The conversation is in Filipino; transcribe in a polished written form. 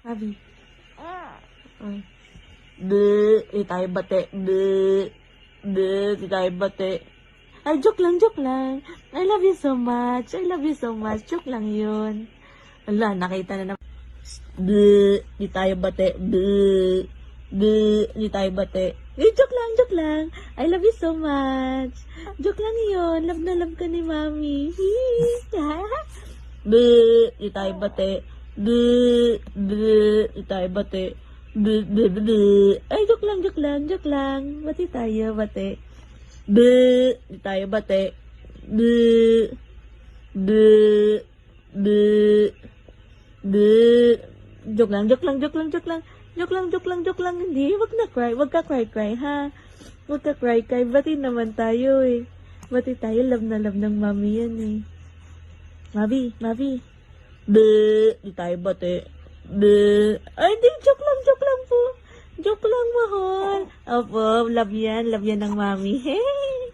Mavi. Ay. Di tayo bate. Di tayo bate. Ay, joke lang, joke lang. I love you so much. I love you so much. Joke lang yun. Wala, nakita na naman. Di tayo bate. Di tayo bate. Eh, joke lang, joke lang. I love you so much. Joke lang yun. Love na love ka ni Mami. Di tayo bate. Di tayo bate. Ay, joke lang, joke lang, joke lang. Bati tayo, bate. Di tayo bate. Di. Joke lang, joke lang, joke lang, joke lang. Joke lang, joke lang, joke lang. Hindi, wag na cry. Wag ka cry, ha? Wag ka cry. Bati naman tayo, eh. Bati tayo, love na love ng mami yan, eh. Mavi. Di tayo bate. Ay, hindi, joke lang po. Joke lang, mahal. Opo, love yan ng mami. Hey!